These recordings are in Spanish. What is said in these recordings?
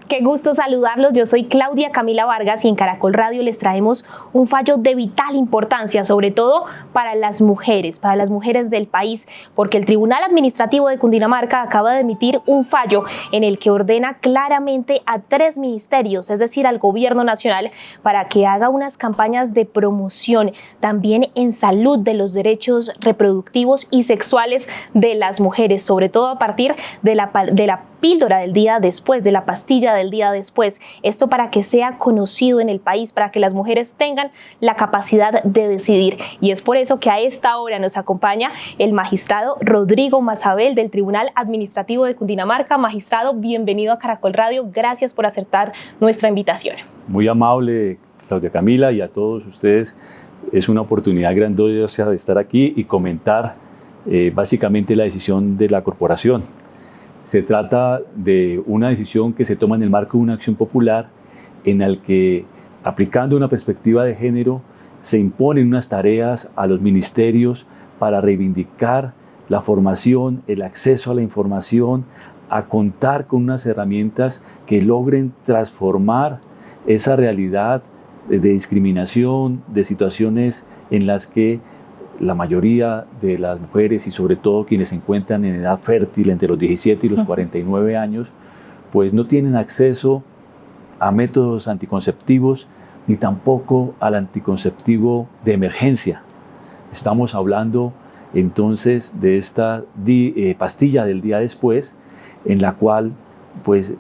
Qué gusto saludarlos, yo soy Claudia Camila Vargas y en Caracol Radio les traemos un fallo de vital importancia, sobre todo para las mujeres del país, porque el Tribunal Administrativo de Cundinamarca acaba de emitir un fallo en el que ordena claramente a 3 ministerios, es decir, al Gobierno Nacional, para que haga unas campañas de promoción también en salud de los derechos reproductivos y sexuales de las mujeres, sobre todo a partir de la píldora del día después, de la pastilla del día después. Esto para que sea conocido en el país, para que las mujeres tengan la capacidad de decidir. Y es por eso que a esta hora nos acompaña el magistrado Rodrigo Mazabel del Tribunal Administrativo de Cundinamarca. Magistrado, bienvenido a Caracol Radio. Gracias por aceptar nuestra invitación. Muy amable, Claudia Camila, y a todos ustedes. Es una oportunidad grandiosa de estar aquí y comentar básicamente la decisión de la corporación. Se trata de una decisión que se toma en el marco de una acción popular en la que, aplicando una perspectiva de género, se imponen unas tareas a los ministerios para reivindicar la formación, el acceso a la información, a contar con unas herramientas que logren transformar esa realidad de discriminación, de situaciones en las que la mayoría de las mujeres y sobre todo quienes se encuentran en edad fértil entre los 17 y los 49 años, pues no tienen acceso a métodos anticonceptivos ni tampoco al anticonceptivo de emergencia. Estamos hablando entonces de esta pastilla del día después, en la cual pues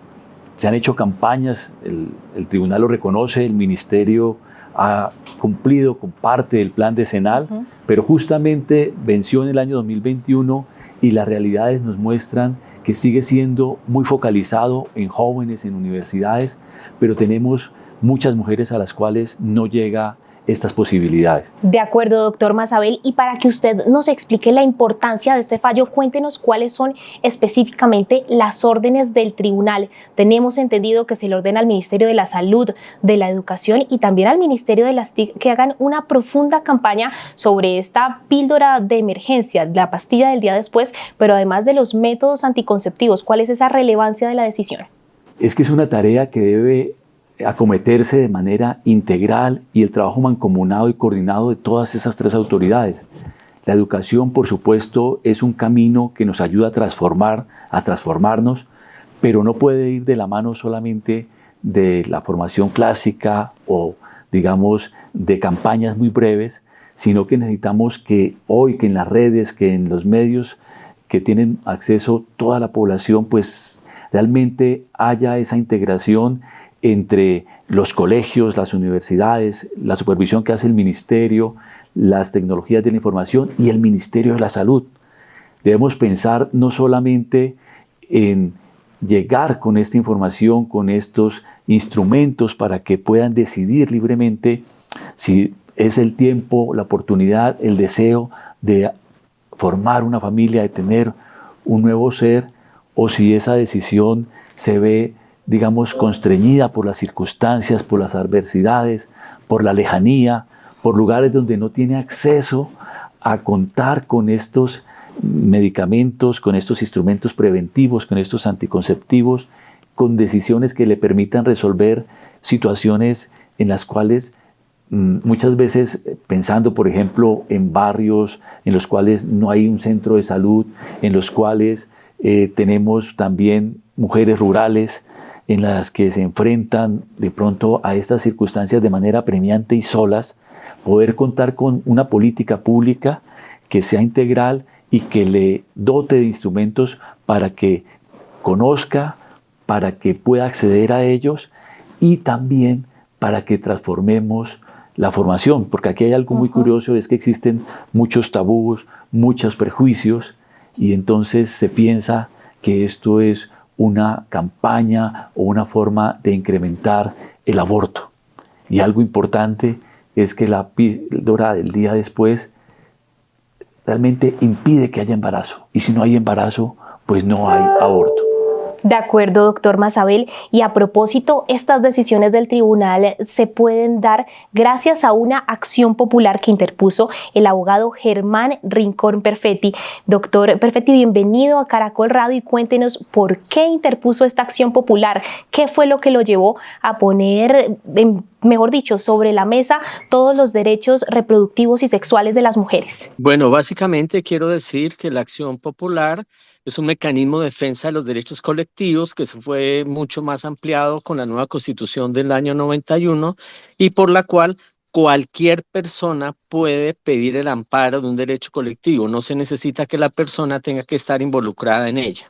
se han hecho campañas, el tribunal lo reconoce, el ministerio ha cumplido con parte del plan decenal, pero justamente venció en el año 2021 y las realidades nos muestran que sigue siendo muy focalizado en jóvenes, en universidades, pero tenemos muchas mujeres a las cuales no llega estas posibilidades. De acuerdo, doctor Mazabel, y para que usted nos explique la importancia de este fallo, cuéntenos cuáles son específicamente las órdenes del tribunal. Tenemos entendido que se le ordena al Ministerio de la Salud, de la Educación y también al Ministerio de las TIC que hagan una profunda campaña sobre esta píldora de emergencia, la pastilla del día después, pero además de los métodos anticonceptivos. ¿Cuál es esa relevancia de la decisión? Es que es una tarea que debe acometerse de manera integral y el trabajo mancomunado y coordinado de todas esas 3 autoridades. La educación, por supuesto, es un camino que nos ayuda a transformarnos, pero no puede ir de la mano solamente de la formación clásica o, digamos, de campañas muy breves, sino que necesitamos que hoy, que en las redes, que en los medios que tienen acceso toda la población, pues realmente haya esa integración entre los colegios, las universidades, la supervisión que hace el ministerio, las tecnologías de la información y el Ministerio de la Salud. Debemos pensar no solamente en llegar con esta información, con estos instrumentos para que puedan decidir libremente si es el tiempo, la oportunidad, el deseo de formar una familia, de tener un nuevo ser, o si esa decisión se ve, digamos, constreñida por las circunstancias, por las adversidades, por la lejanía, por lugares donde no tiene acceso a contar con estos medicamentos, con estos instrumentos preventivos, con estos anticonceptivos, con decisiones que le permitan resolver situaciones en las cuales muchas veces, pensando por ejemplo en barrios en los cuales no hay un centro de salud, en los cuales tenemos también mujeres rurales, en las que se enfrentan de pronto a estas circunstancias de manera apremiante y solas, poder contar con una política pública que sea integral y que le dote de instrumentos para que conozca, para que pueda acceder a ellos y también para que transformemos la formación, porque aquí hay algo muy curioso, es que existen muchos tabús, muchos prejuicios y entonces se piensa que esto es una campaña o una forma de incrementar el aborto. Y algo importante es que la píldora del día después realmente impide que haya embarazo. Y si no hay embarazo, pues no hay aborto. De acuerdo, doctor Mazabel. Y a propósito, estas decisiones del tribunal se pueden dar gracias a una acción popular que interpuso el abogado Germán Rincón Perfetti. Doctor Perfetti, bienvenido a Caracol Radio y cuéntenos por qué interpuso esta acción popular, qué fue lo que lo llevó a poner, mejor dicho, sobre la mesa todos los derechos reproductivos y sexuales de las mujeres. Bueno, básicamente quiero decir que la acción popular es un mecanismo de defensa de los derechos colectivos que se fue mucho más ampliado con la nueva Constitución del año 91 y por la cual cualquier persona puede pedir el amparo de un derecho colectivo. No se necesita que la persona tenga que estar involucrada en ella.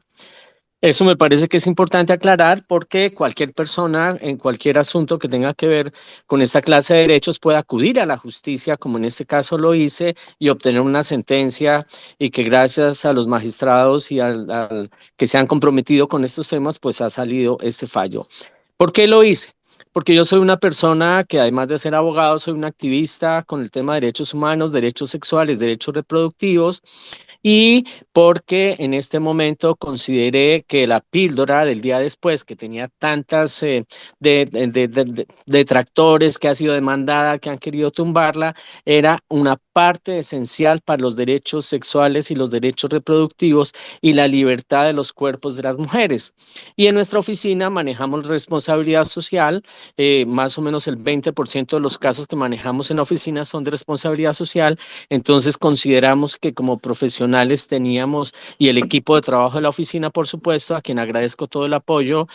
Eso me parece que es importante aclarar porque cualquier persona en cualquier asunto que tenga que ver con esta clase de derechos puede acudir a la justicia, como en este caso lo hice, y obtener una sentencia y que gracias a los magistrados y al que se han comprometido con estos temas, pues ha salido este fallo. ¿Por qué lo hice? Porque yo soy una persona que además de ser abogado, soy un activista con el tema de derechos humanos, derechos sexuales, derechos reproductivos y porque en este momento consideré que la píldora del día después, que tenía tantas detractores, que ha sido demandada, que han querido tumbarla, era una parte esencial para los derechos sexuales y los derechos reproductivos y la libertad de los cuerpos de las mujeres. Y en nuestra oficina manejamos responsabilidad social, más o menos el 20% de los casos que manejamos en la oficina son de responsabilidad social, entonces consideramos que como profesionales teníamos, y el equipo de trabajo de la oficina, por supuesto, a quien agradezco todo el apoyo,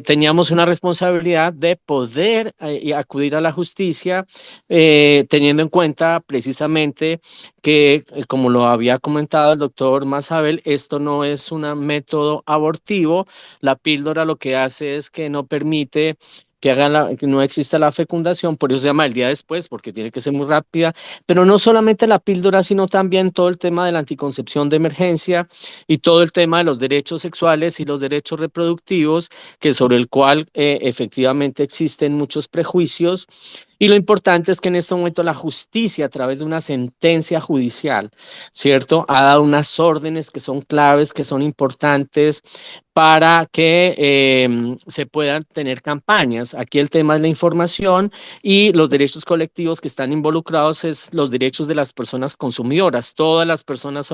teníamos una responsabilidad de poder acudir a la justicia, teniendo en cuenta precisamente que, como lo había comentado el doctor Mazabel, esto no es un método abortivo. La píldora lo que hace es que no permite que no exista la fecundación, por eso se llama el día después, porque tiene que ser muy rápida, pero no solamente la píldora, sino también todo el tema de la anticoncepción de emergencia y todo el tema de los derechos sexuales y los derechos reproductivos, que sobre el cual efectivamente existen muchos prejuicios. Y lo importante es que en este momento la justicia, a través de una sentencia judicial, ¿cierto?, ha dado unas órdenes que son claves, que son importantes para que se puedan tener campañas. Aquí el tema es la información y los derechos colectivos que están involucrados es los derechos de las personas consumidoras. Todas las personas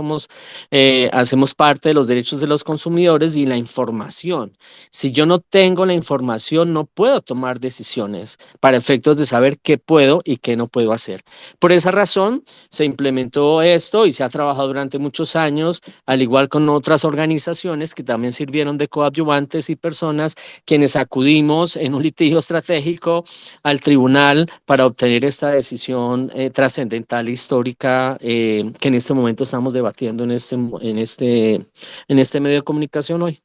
hacemos parte de los derechos de los consumidores y la información. Si yo no tengo la información, no puedo tomar decisiones para efectos de saber qué puedo y qué no puedo hacer. Por esa razón se implementó esto y se ha trabajado durante muchos años, al igual con otras organizaciones que también sirvieron de coadyuvantes y personas quienes acudimos en un litigio estratégico al tribunal para obtener esta decisión trascendental histórica que en este momento estamos debatiendo en este medio de comunicación hoy.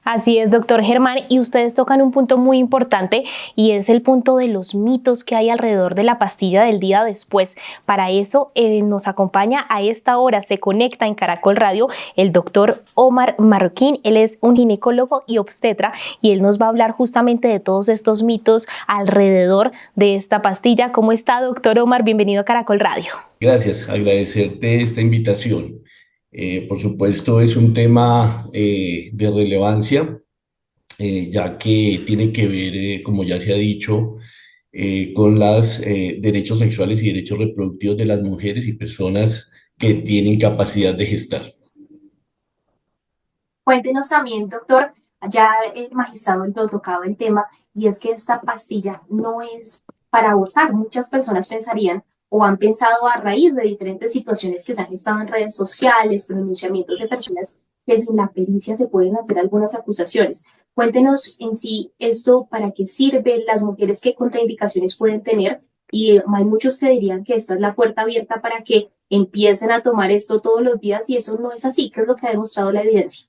Así es, doctor Germán, y ustedes tocan un punto muy importante y es el punto de los mitos que hay alrededor de la pastilla del día después. Para eso nos acompaña a esta hora, se conecta en Caracol Radio el doctor Omar Marroquín. Él es un ginecólogo y obstetra y él nos va a hablar justamente de todos estos mitos alrededor de esta pastilla. ¿Cómo está, doctor Omar? Bienvenido a Caracol Radio. Gracias, agradecerte esta invitación. Por supuesto, es un tema de relevancia, ya que tiene que ver, como ya se ha dicho, con los derechos sexuales y derechos reproductivos de las mujeres y personas que tienen capacidad de gestar. Cuéntenos también, doctor, ya el magistrado lo tocaba el tema, y es que esta pastilla no es para abortar. Muchas personas pensarían o han pensado a raíz de diferentes situaciones que se han gestado en redes sociales, pronunciamientos de personas que sin la pericia se pueden hacer algunas acusaciones. Cuéntenos en sí esto, para qué sirve, las mujeres qué contraindicaciones pueden tener, y hay muchos que dirían que esta es la puerta abierta para que empiecen a tomar esto todos los días, y eso no es así, que es lo que ha demostrado la evidencia.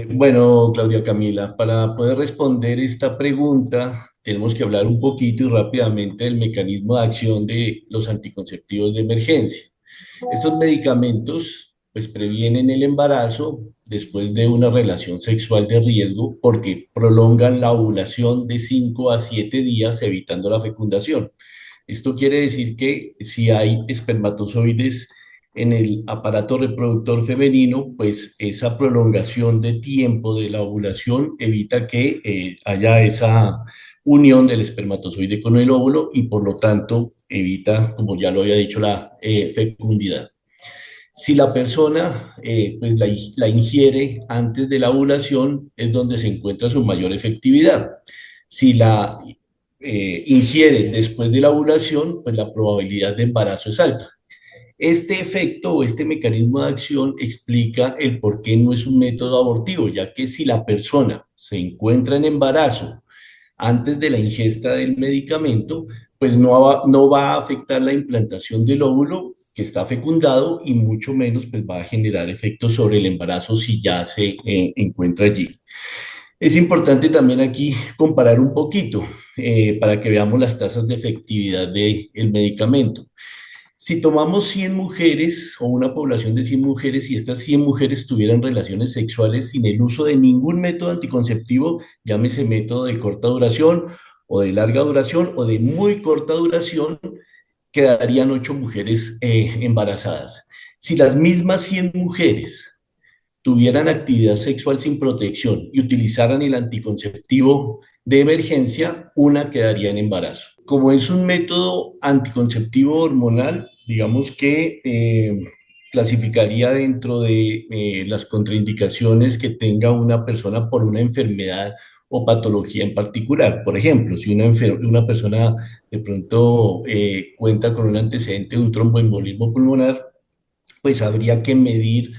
Bueno, Claudia Camila, para poder responder esta pregunta, tenemos que hablar un poquito y rápidamente del mecanismo de acción de los anticonceptivos de emergencia. Estos medicamentos pues previenen el embarazo después de una relación sexual de riesgo porque prolongan la ovulación de 5 a 7 días evitando la fecundación. Esto quiere decir que si hay espermatozoides en el aparato reproductor femenino, pues esa prolongación de tiempo de la ovulación evita que haya esa unión del espermatozoide con el óvulo y por lo tanto evita, como ya lo había dicho, la fecundidad. Si la persona pues la ingiere antes de la ovulación, es donde se encuentra su mayor efectividad. Si la ingiere después de la ovulación, pues la probabilidad de embarazo es alta. Este efecto o este mecanismo de acción explica el por qué no es un método abortivo, ya que si la persona se encuentra en embarazo antes de la ingesta del medicamento, pues no va a afectar la implantación del óvulo que está fecundado y mucho menos pues va a generar efectos sobre el embarazo si ya se encuentra allí. Es importante también aquí comparar un poquito para que veamos las tasas de efectividad del medicamento. Si tomamos 100 mujeres o una población de 100 mujeres y estas 100 mujeres tuvieran relaciones sexuales sin el uso de ningún método anticonceptivo, llámese método de corta duración o de larga duración o de muy corta duración, quedarían 8 mujeres embarazadas. Si las mismas 100 mujeres tuvieran actividad sexual sin protección y utilizaran el anticonceptivo de emergencia, una quedaría en embarazo. Como es un método anticonceptivo hormonal, digamos que clasificaría dentro de las contraindicaciones que tenga una persona por una enfermedad o patología en particular. Por ejemplo, si una persona de pronto cuenta con un antecedente de un tromboembolismo pulmonar, pues habría que medir,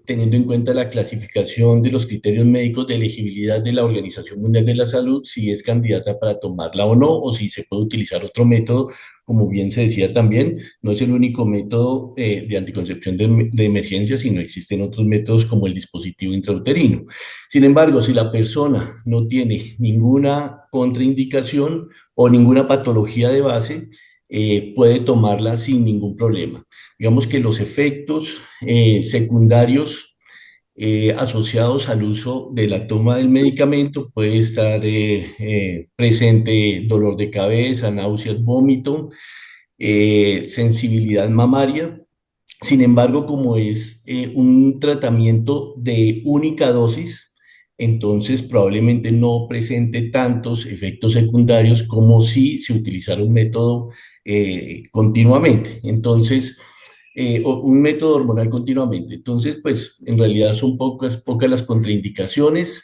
teniendo en cuenta la clasificación de los criterios médicos de elegibilidad de la Organización Mundial de la Salud, si es candidata para tomarla o no, o si se puede utilizar otro método, como bien se decía también, no es el único método de anticoncepción de emergencia, sino existen otros métodos como el dispositivo intrauterino. Sin embargo, si la persona no tiene ninguna contraindicación o ninguna patología de base, puede tomarla sin ningún problema. Digamos que los efectos secundarios asociados al uso de la toma del medicamento puede estar presente dolor de cabeza, náuseas, vómito, sensibilidad mamaria. Sin embargo, como es un tratamiento de única dosis, entonces probablemente no presente tantos efectos secundarios como si se utilizara un método continuamente. Entonces, un método hormonal continuamente. Entonces, pues en realidad son pocas las contraindicaciones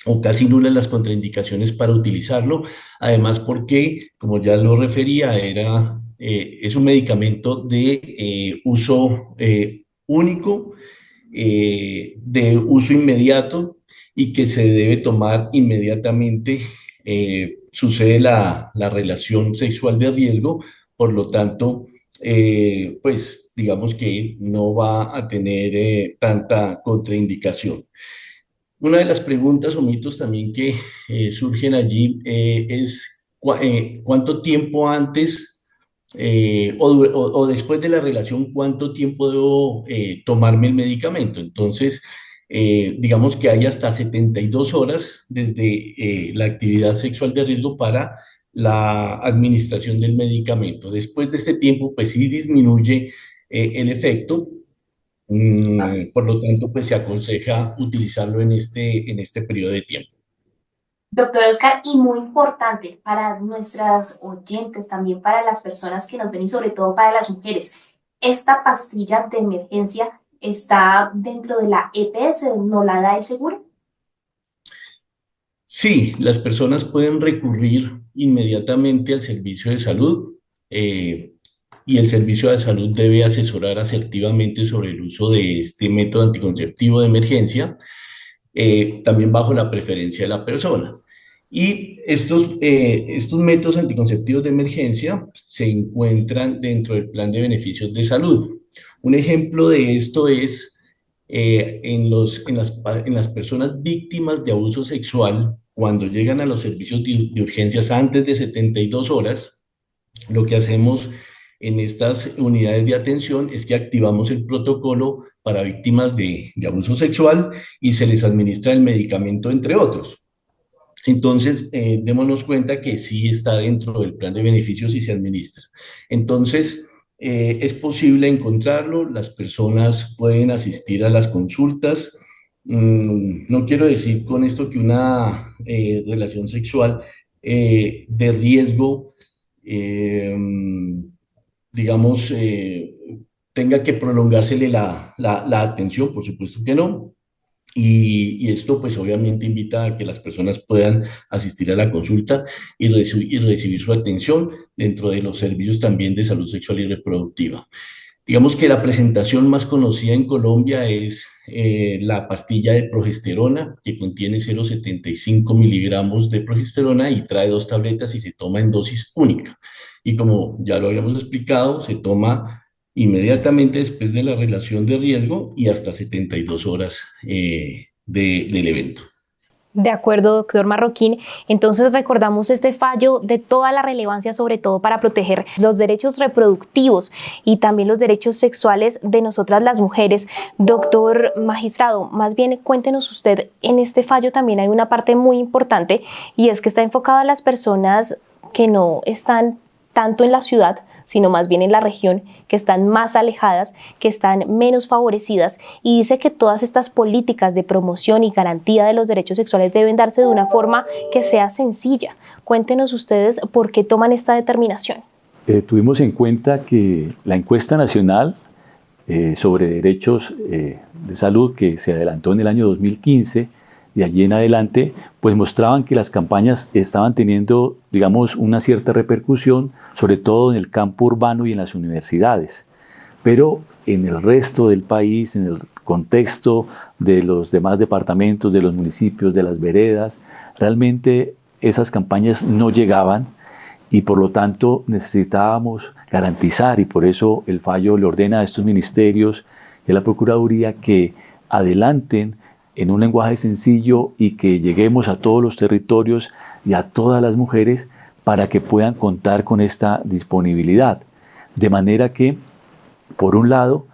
o casi nulas las contraindicaciones para utilizarlo. Además, porque, como ya lo refería, es un medicamento de uso único, de uso inmediato y que se debe tomar inmediatamente. Sucede la relación sexual de riesgo, por lo tanto, pues digamos que no va a tener tanta contraindicación. Una de las preguntas o mitos también que surgen allí es cuánto tiempo antes o después de la relación, cuánto tiempo debo tomarme el medicamento. Entonces, digamos que hay hasta 72 horas desde la actividad sexual de riesgo para la administración del medicamento. Después de este tiempo, pues sí disminuye el efecto. Por lo tanto, pues se aconseja utilizarlo en este periodo de tiempo. Doctor Oscar, y muy importante para nuestras oyentes, también para las personas que nos ven y sobre todo para las mujeres, ¿esta pastilla de emergencia está dentro de la EPS? ¿No la da el seguro? Sí, las personas pueden recurrir inmediatamente al servicio de salud y el servicio de salud debe asesorar asertivamente sobre el uso de este método anticonceptivo de emergencia, también bajo la preferencia de la persona. Y estos métodos anticonceptivos de emergencia se encuentran dentro del plan de beneficios de salud. Un ejemplo de esto es en las personas víctimas de abuso sexual, cuando llegan a los servicios de urgencias antes de 72 horas, lo que hacemos en estas unidades de atención es que activamos el protocolo para víctimas de abuso sexual y se les administra el medicamento, entre otros. Entonces, démonos cuenta que sí está dentro del plan de beneficios y se administra. Entonces, Es posible encontrarlo, las personas pueden asistir a las consultas. No quiero decir con esto que una relación sexual de riesgo, eh, digamos, tenga que prolongársele la atención, por supuesto que no. Y esto pues obviamente invita a que las personas puedan asistir a la consulta y recibir su atención dentro de los servicios también de salud sexual y reproductiva. Digamos que la presentación más conocida en Colombia es la pastilla de progesterona, que contiene 0,75 miligramos de progesterona y trae 2 tabletas y se toma en dosis única. Y como ya lo habíamos explicado, se toma inmediatamente después de la relación de riesgo y hasta 72 horas del evento. De acuerdo, doctor Marroquín. Entonces recordamos este fallo de toda la relevancia, sobre todo para proteger los derechos reproductivos y también los derechos sexuales de nosotras las mujeres. Doctor magistrado, más bien cuéntenos usted, en este fallo también hay una parte muy importante y es que está enfocada a las personas que no están tanto en la ciudad, sino más bien en la región, que están más alejadas, que están menos favorecidas, y dice que todas estas políticas de promoción y garantía de los derechos sexuales deben darse de una forma que sea sencilla. Cuéntenos ustedes por qué toman esta determinación. Tuvimos en cuenta que la encuesta nacional sobre derechos de salud que se adelantó en el año 2015, de allí en adelante, pues mostraban que las campañas estaban teniendo, digamos, una cierta repercusión, sobre todo en el campo urbano y en las universidades. Pero en el resto del país, en el contexto de los demás departamentos, de los municipios, de las veredas, realmente esas campañas no llegaban y por lo tanto necesitábamos garantizar, y por eso el fallo le ordena a estos ministerios y a la Procuraduría que adelanten en un lenguaje sencillo y que lleguemos a todos los territorios y a todas las mujeres para que puedan contar con esta disponibilidad. De manera que, por un lado,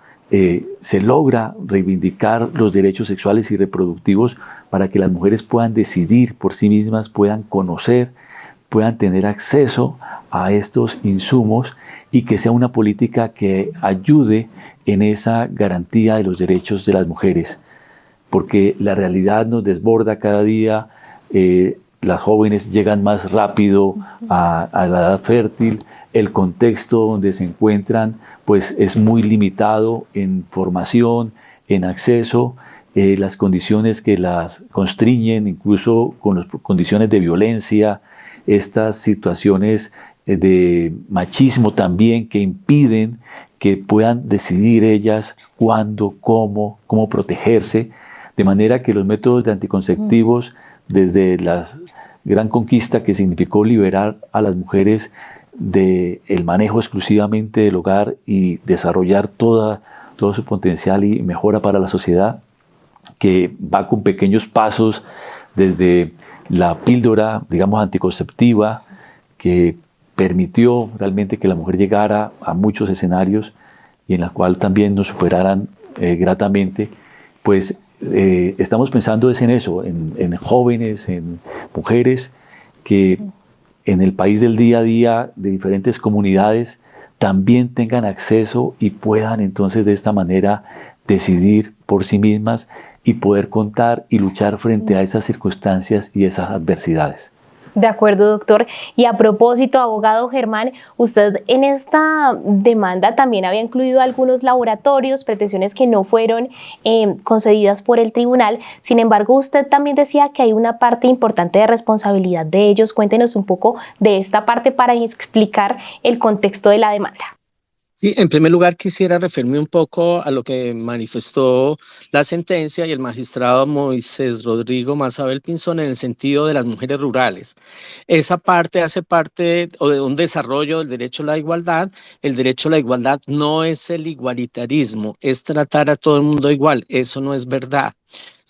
se logra reivindicar los derechos sexuales y reproductivos para que las mujeres puedan decidir por sí mismas, puedan conocer, puedan tener acceso a estos insumos y que sea una política que ayude en esa garantía de los derechos de las mujeres. Porque la realidad nos desborda cada día, las jóvenes llegan más rápido a la edad fértil, el contexto donde se encuentran pues es muy limitado en formación, en acceso, las condiciones que las constriñen, incluso con las condiciones de violencia, estas situaciones de machismo también que impiden que puedan decidir ellas cuándo, cómo protegerse. De manera que los métodos de anticonceptivos, desde la gran conquista que significó liberar a las mujeres del manejo exclusivamente del hogar y desarrollar todo su potencial y mejora para la sociedad, que va con pequeños pasos desde la píldora, digamos, anticonceptiva, que permitió realmente que la mujer llegara a muchos escenarios y en la cual también nos superaran gratamente, pues estamos pensando en eso, en jóvenes, en mujeres que en el país del día a día de diferentes comunidades también tengan acceso y puedan entonces de esta manera decidir por sí mismas y poder contar y luchar frente a esas circunstancias y esas adversidades. De acuerdo, doctor. Y a propósito, abogado Germán, usted en esta demanda también había incluido algunos laboratorios, pretensiones que no fueron concedidas por el tribunal. Sin embargo, usted también decía que hay una parte importante de responsabilidad de ellos. Cuéntenos un poco de esta parte para explicar el contexto de la demanda. Sí, en primer lugar quisiera referirme un poco a lo que manifestó la sentencia y el magistrado Moisés Rodrigo Mazabel Pinzón en el sentido de las mujeres rurales. Esa parte hace parte de un desarrollo del derecho a la igualdad. El derecho a la igualdad no es el igualitarismo, es tratar a todo el mundo igual. Eso no es verdad.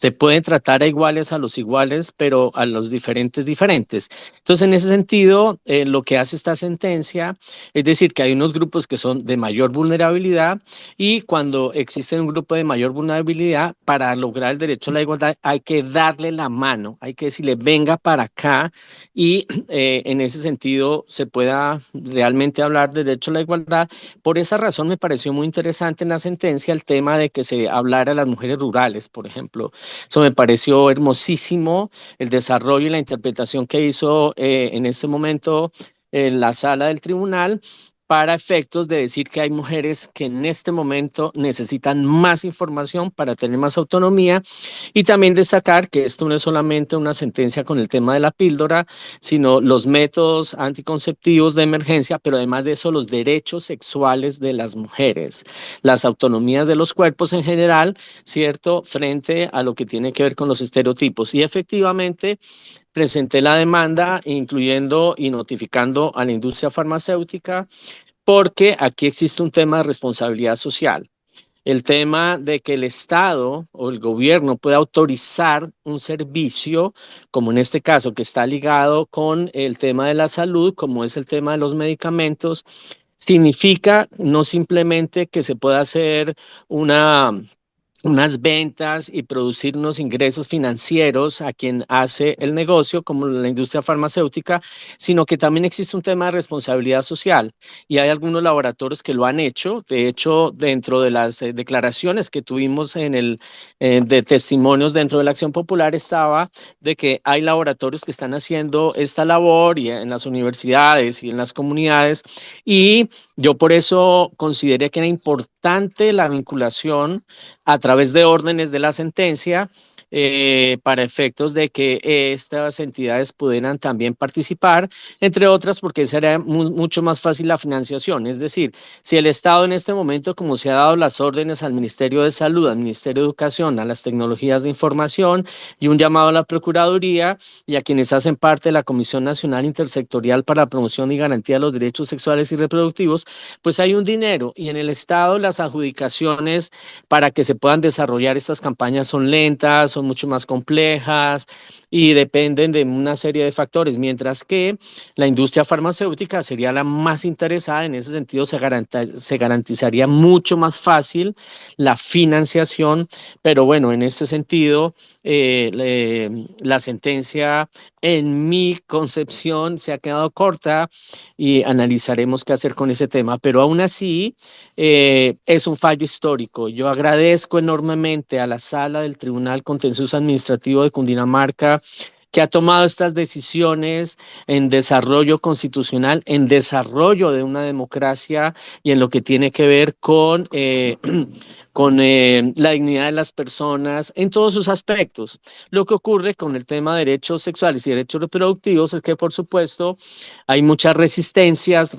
Se pueden tratar a iguales a los iguales, pero a los diferentes diferentes. Entonces, en ese sentido, lo que hace esta sentencia es decir que hay unos grupos que son de mayor vulnerabilidad y cuando existe un grupo de mayor vulnerabilidad, para lograr el derecho a la igualdad hay que darle la mano, hay que decirle venga para acá y en ese sentido se pueda realmente hablar de derecho a la igualdad. Por esa razón me pareció muy interesante en la sentencia el tema de que se hablara a las mujeres rurales, por ejemplo. Eso me pareció hermosísimo, el desarrollo y la interpretación que hizo en este momento en la sala del tribunal para efectos de decir que hay mujeres que en este momento necesitan más información para tener más autonomía y también destacar que esto no es solamente una sentencia con el tema de la píldora, sino los métodos anticonceptivos de emergencia, pero además de eso los derechos sexuales de las mujeres, las autonomías de los cuerpos en general, ¿cierto? Frente a lo que tiene que ver con los estereotipos. Y efectivamente presenté la demanda, incluyendo y notificando a la industria farmacéutica, porque aquí existe un tema de responsabilidad social. El tema de que el Estado o el gobierno pueda autorizar un servicio, como en este caso, que está ligado con el tema de la salud, como es el tema de los medicamentos, significa no simplemente que se pueda hacer unas ventas y producir unos ingresos financieros a quien hace el negocio, como la industria farmacéutica, sino que también existe un tema de responsabilidad social y hay algunos laboratorios que lo han hecho. De hecho, dentro de las declaraciones que tuvimos de testimonios dentro de la Acción Popular estaba de que hay laboratorios que están haciendo esta labor y en las universidades y en las comunidades y yo por eso consideré que era importante la vinculación a través de órdenes de la sentencia para efectos de que estas entidades pudieran también participar, entre otras porque sería mucho más fácil la financiación. Es decir, si el Estado en este momento, como se ha dado las órdenes al Ministerio de Salud, al Ministerio de Educación, a las tecnologías de información y un llamado a la Procuraduría y a quienes hacen parte de la Comisión Nacional Intersectorial para la Promoción y Garantía de los Derechos Sexuales y Reproductivos, pues hay un dinero y en el Estado las adjudicaciones para que se puedan desarrollar estas campañas son lentas, son mucho más complejas y dependen de una serie de factores, mientras que la industria farmacéutica sería la más interesada. En ese sentido se garantizaría mucho más fácil la financiación, pero bueno, en este sentido la sentencia en mi concepción se ha quedado corta y analizaremos qué hacer con ese tema, pero aún así es un fallo histórico. Yo agradezco enormemente a la Sala del Tribunal Contencioso Administrativo de Cundinamarca que ha tomado estas decisiones en desarrollo constitucional, en desarrollo de una democracia y en lo que tiene que ver con la dignidad de las personas en todos sus aspectos. Lo que ocurre con el tema de derechos sexuales y derechos reproductivos es que, por supuesto, hay muchas resistencias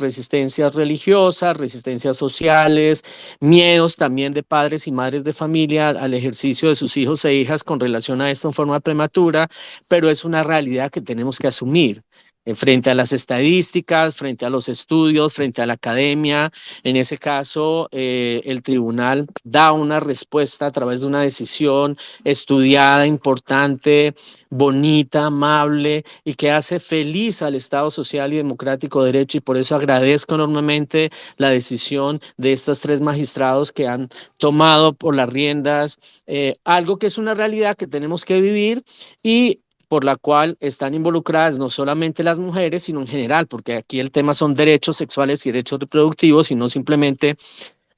religiosas, resistencias sociales, miedos también de padres y madres de familia al ejercicio de sus hijos e hijas con relación a esto en forma prematura, pero es una realidad que tenemos que asumir frente a las estadísticas, frente a los estudios, frente a la academia. En ese caso, el tribunal da una respuesta a través de una decisión estudiada, importante, bonita, amable y que hace feliz al Estado social y democrático de derecho, y por eso agradezco enormemente la decisión de estos tres magistrados que han tomado por las riendas algo que es una realidad que tenemos que vivir y por la cual están involucradas no solamente las mujeres, sino en general, porque aquí el tema son derechos sexuales y derechos reproductivos, y no simplemente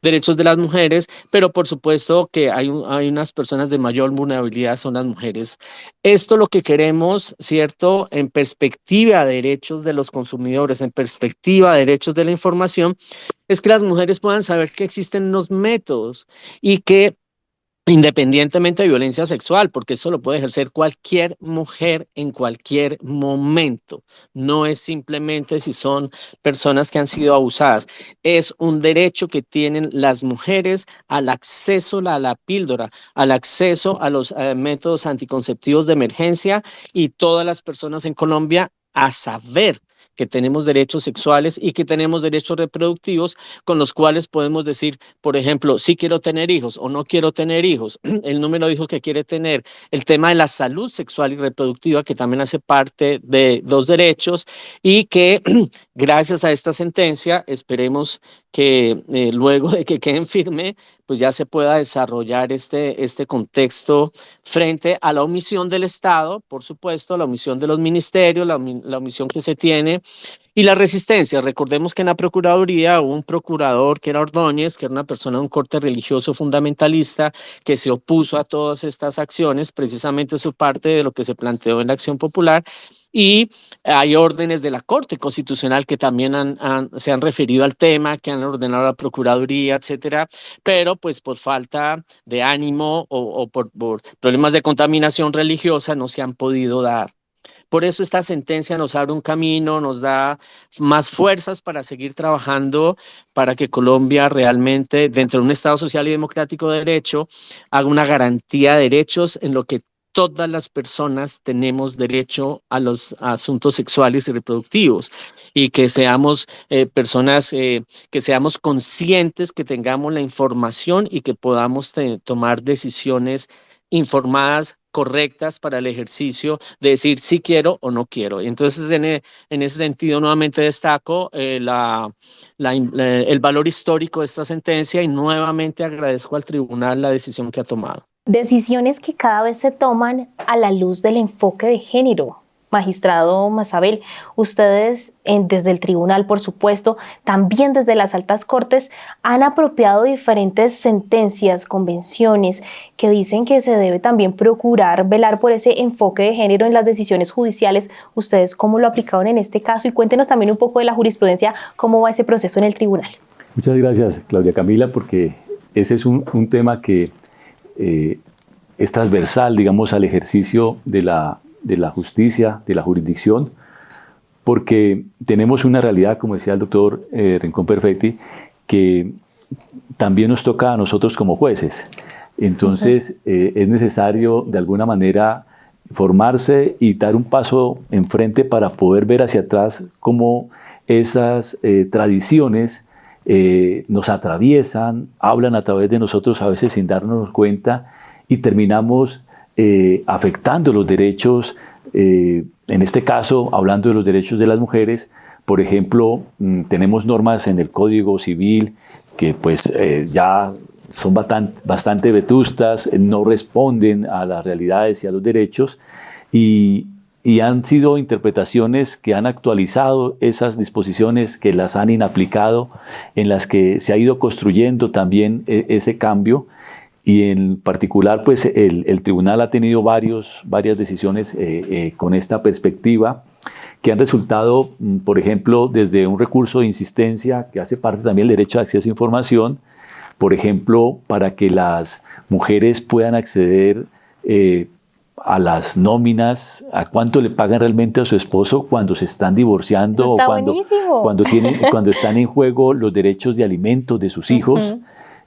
derechos de las mujeres, pero por supuesto que hay unas personas de mayor vulnerabilidad, son las mujeres. Esto lo que queremos, ¿cierto? En perspectiva de derechos de los consumidores, en perspectiva de derechos de la información, es que las mujeres puedan saber que existen unos métodos y que independientemente de violencia sexual, porque eso lo puede ejercer cualquier mujer en cualquier momento. No es simplemente si son personas que han sido abusadas. Es un derecho que tienen las mujeres al acceso a la píldora, al acceso a los métodos anticonceptivos de emergencia y todas las personas en Colombia a saber que tenemos derechos sexuales y que tenemos derechos reproductivos con los cuales podemos decir, por ejemplo, si quiero tener hijos o no quiero tener hijos, el número de hijos que quiere tener, el tema de la salud sexual y reproductiva, que también hace parte de los derechos, y que gracias a esta sentencia esperemos que luego de que queden firme, pues ya se pueda desarrollar este contexto frente a la omisión del Estado, por supuesto, la omisión de los ministerios, la omisión que se tiene y la resistencia. Recordemos que en la Procuraduría hubo un procurador que era Ordóñez, que era una persona de un corte religioso fundamentalista, que se opuso a todas estas acciones, precisamente su parte de lo que se planteó en la Acción Popular. Y hay órdenes de la Corte Constitucional que también se han referido al tema, que han ordenado a la Procuraduría, etcétera, pero pues por falta de ánimo o por problemas de contaminación religiosa no se han podido dar. Por eso esta sentencia nos abre un camino, nos da más fuerzas para seguir trabajando para que Colombia realmente, dentro de un Estado social y democrático de derecho, haga una garantía de derechos en lo que todas las personas tenemos derecho a los asuntos sexuales y reproductivos, y que seamos personas, que seamos conscientes, que tengamos la información y que podamos tomar decisiones informadas, correctas para el ejercicio de decir si quiero o no quiero. Entonces, en ese sentido, nuevamente destaco el valor histórico de esta sentencia y nuevamente agradezco al tribunal la decisión que ha tomado. Decisiones que cada vez se toman a la luz del enfoque de género. Magistrado Mazabel, ustedes desde el tribunal, por supuesto, también desde las altas cortes, han apropiado diferentes sentencias, convenciones, que dicen que se debe también procurar velar por ese enfoque de género en las decisiones judiciales. ¿Ustedes cómo lo aplicaron en este caso? Y cuéntenos también un poco de la jurisprudencia, cómo va ese proceso en el tribunal. Muchas gracias, Claudia Camila, porque ese es un tema que es transversal, digamos, al ejercicio de la justicia, de la jurisdicción, porque tenemos una realidad, como decía el doctor Rincón Perfetti, que también nos toca a nosotros como jueces. Entonces, es necesario, de alguna manera, formarse y dar un paso enfrente para poder ver hacia atrás cómo esas tradiciones nos atraviesan, hablan a través de nosotros a veces sin darnos cuenta, y terminamos afectando los derechos, en este caso hablando de los derechos de las mujeres. Por ejemplo, tenemos normas en el Código Civil que pues ya son bastante vetustas, no responden a las realidades y a los derechos, y han sido interpretaciones que han actualizado esas disposiciones, que las han inaplicado, en las que se ha ido construyendo también ese cambio. Y en particular, pues el tribunal ha tenido varias decisiones con esta perspectiva, que han resultado, por ejemplo, desde un recurso de insistencia que hace parte también del derecho de acceso a información, por ejemplo, para que las mujeres puedan acceder a las nóminas, a cuánto le pagan realmente a su esposo cuando se están divorciando, o cuando están en juego los derechos de alimentos de sus hijos.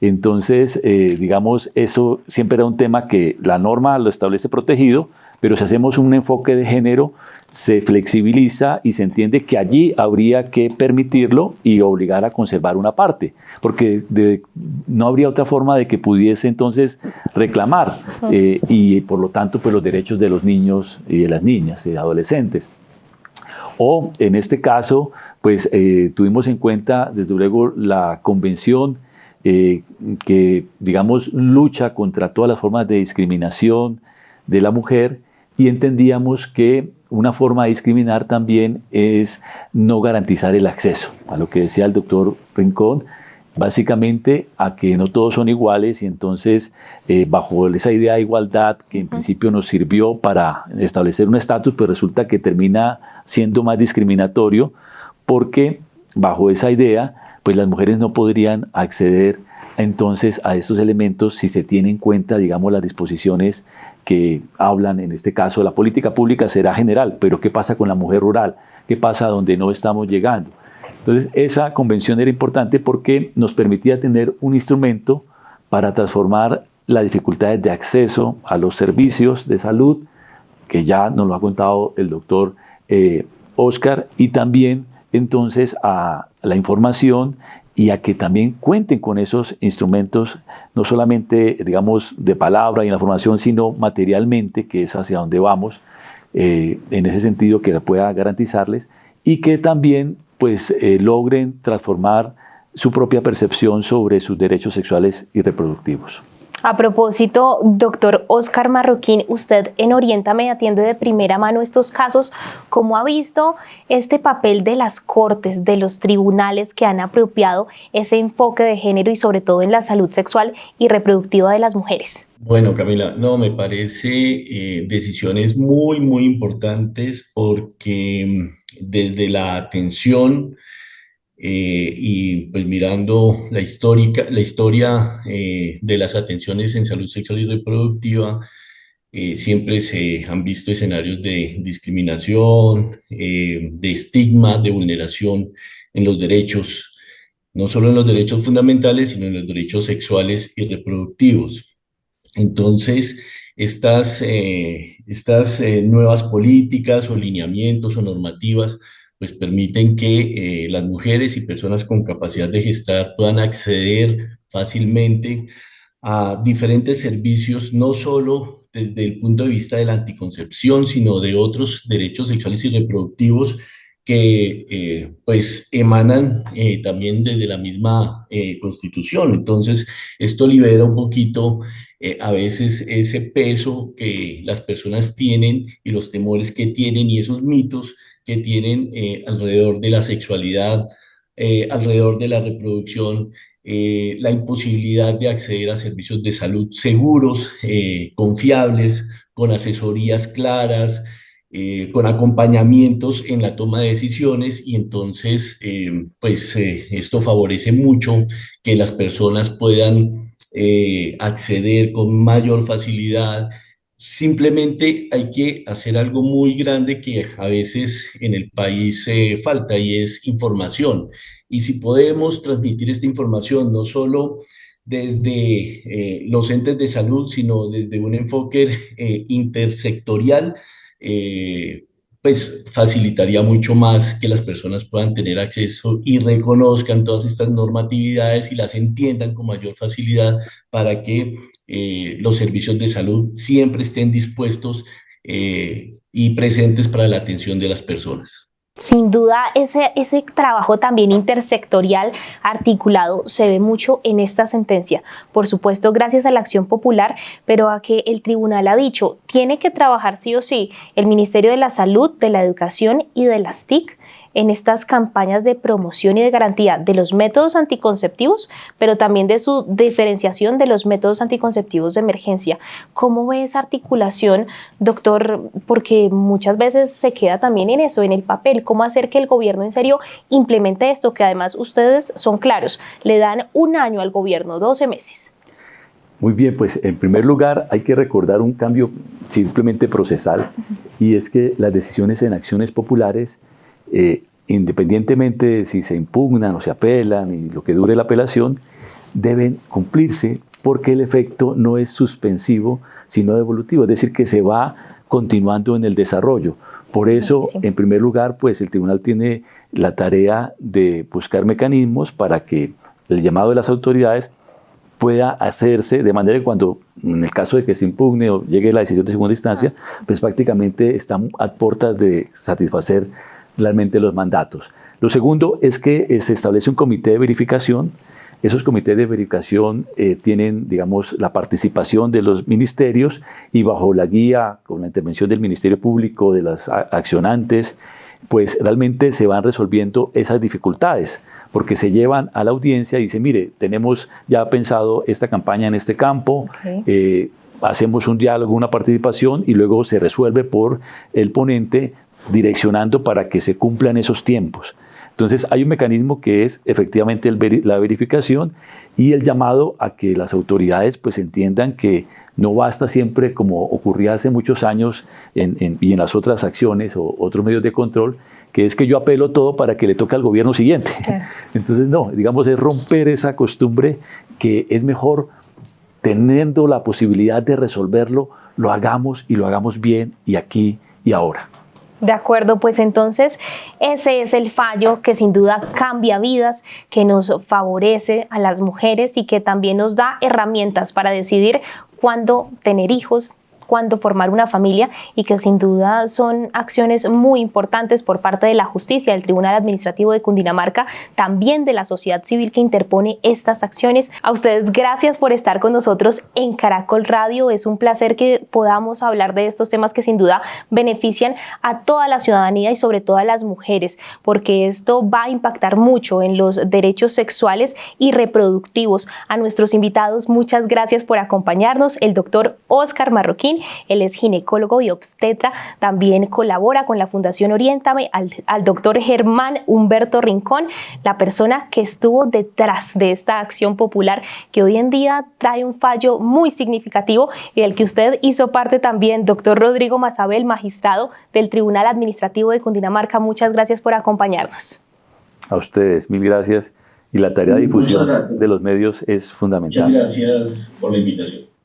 Entonces, digamos, eso siempre era un tema que la norma lo establece protegido, pero si hacemos un enfoque de género, se flexibiliza y se entiende que allí habría que permitirlo y obligar a conservar una parte, porque no habría otra forma de que pudiese entonces reclamar, y por lo tanto, pues los derechos de los niños y de las niñas y adolescentes. O en este caso, pues tuvimos en cuenta, desde luego, la convención que, digamos, lucha contra todas las formas de discriminación de la mujer, y entendíamos que una forma de discriminar también es no garantizar el acceso, a lo que decía el doctor Rincón, básicamente a que no todos son iguales, y entonces bajo esa idea de igualdad que en principio nos sirvió para establecer un estatus, pues resulta que termina siendo más discriminatorio, porque bajo esa idea pues las mujeres no podrían acceder entonces a estos elementos si se tienen en cuenta, digamos, las disposiciones que hablan, en este caso, la política pública será general, pero ¿qué pasa con la mujer rural? ¿Qué pasa donde no estamos llegando? Entonces, esa convención era importante porque nos permitía tener un instrumento para transformar las dificultades de acceso a los servicios de salud, que ya nos lo ha contado el doctor Oscar, y también entonces a la información y a que también cuenten con esos instrumentos, no solamente, digamos, de palabra y en la formación, sino materialmente, que es hacia donde vamos, en ese sentido que pueda garantizarles, y que también pues logren transformar su propia percepción sobre sus derechos sexuales y reproductivos. A propósito, doctor Oscar Marroquín, usted en Oriéntame atiende de primera mano estos casos. ¿Cómo ha visto este papel de las cortes, de los tribunales que han apropiado ese enfoque de género y sobre todo en la salud sexual y reproductiva de las mujeres? Bueno, Camila, no, me parece decisiones muy, muy importantes porque desde la atención y pues mirando la historia de las atenciones en salud sexual y reproductiva, siempre se han visto escenarios de discriminación, de estigma, de vulneración en los derechos, no solo en los derechos fundamentales, sino en los derechos sexuales y reproductivos. Entonces, estas nuevas políticas o lineamientos o normativas pues permiten que las mujeres y personas con capacidad de gestar puedan acceder fácilmente a diferentes servicios, no solo desde el punto de vista de la anticoncepción, sino de otros derechos sexuales y reproductivos que pues emanan también desde la misma Constitución. Entonces, esto libera un poquito a veces ese peso que las personas tienen y los temores que tienen y esos mitos que tienen alrededor de la sexualidad, alrededor de la reproducción, la imposibilidad de acceder a servicios de salud seguros, confiables, con asesorías claras, con acompañamientos en la toma de decisiones y entonces esto favorece mucho que las personas puedan acceder con mayor facilidad. Simplemente hay que hacer algo muy grande que a veces en el país falta y es información. Y si podemos transmitir esta información no solo desde los entes de salud, sino desde un enfoque intersectorial, eh, pues facilitaría mucho más que las personas puedan tener acceso y reconozcan todas estas normatividades y las entiendan con mayor facilidad para que los servicios de salud siempre estén dispuestos y presentes para la atención de las personas. Sin duda, ese trabajo también intersectorial articulado se ve mucho en esta sentencia. Por supuesto, gracias a la acción popular, pero a que el tribunal ha dicho, tiene que trabajar sí o sí el Ministerio de la Salud, de la Educación y de las TIC en estas campañas de promoción y de garantía de los métodos anticonceptivos, pero también de su diferenciación de los métodos anticonceptivos de emergencia. ¿Cómo ve esa articulación, doctor? Porque muchas veces se queda también en eso, en el papel. ¿Cómo hacer que el gobierno en serio implemente esto? Que además ustedes son claros, le dan 1 año al gobierno, 12 meses. Muy bien, pues en primer lugar hay que recordar un cambio simplemente procesal, y es que las decisiones en acciones populares, independientemente de si se impugnan o se apelan y lo que dure la apelación, deben cumplirse porque el efecto no es suspensivo, sino devolutivo, es decir, que se va continuando en el desarrollo. Por eso, en primer lugar, pues el tribunal tiene la tarea de buscar mecanismos para que el llamado de las autoridades pueda hacerse de manera que cuando, en el caso de que se impugne o llegue la decisión de segunda instancia, pues prácticamente están a puertas de satisfacer realmente los mandatos. Lo segundo es que se establece un comité de verificación. Esos comités de verificación tienen, digamos, la participación de los ministerios y bajo la guía, con la intervención del Ministerio Público, de las accionantes, pues realmente se van resolviendo esas dificultades, porque se llevan a la audiencia y dicen, mire, tenemos ya pensado esta campaña en este campo, hacemos un diálogo, una participación y luego se resuelve por el ponente direccionando para que se cumplan esos tiempos. Entonces hay un mecanismo que es efectivamente la verificación y el llamado a que las autoridades pues entiendan que no basta siempre, como ocurría hace muchos años y en las otras acciones o otros medios de control, que es que yo apelo todo para que le toque al gobierno siguiente. Claro. Entonces no, digamos, es romper esa costumbre, que es mejor, teniendo la posibilidad de resolverlo, lo hagamos y lo hagamos bien y aquí y ahora. De acuerdo, pues entonces ese es el fallo que sin duda cambia vidas, que nos favorece a las mujeres y que también nos da herramientas para decidir cuándo tener hijos, cuándo formar una familia, y que sin duda son acciones muy importantes por parte de la justicia, del Tribunal Administrativo de Cundinamarca, también de la sociedad civil que interpone estas acciones. A ustedes, gracias por estar con nosotros en Caracol Radio. Es un placer que podamos hablar de estos temas que sin duda benefician a toda la ciudadanía y sobre todo a las mujeres, porque esto va a impactar mucho en los derechos sexuales y reproductivos. A nuestros invitados, muchas gracias por acompañarnos. El doctor Óscar Marroquín, él es ginecólogo y obstetra, también colabora con la Fundación Oriéntame, al doctor Germán Humberto Rincón, la persona que estuvo detrás de esta acción popular que hoy en día trae un fallo muy significativo y del que usted hizo parte también, doctor Rodrigo Mazabel, magistrado del Tribunal Administrativo de Cundinamarca. Muchas gracias por acompañarnos. A ustedes, mil gracias. Y la tarea de difusión de los medios es fundamental. Muchas gracias por la invitación.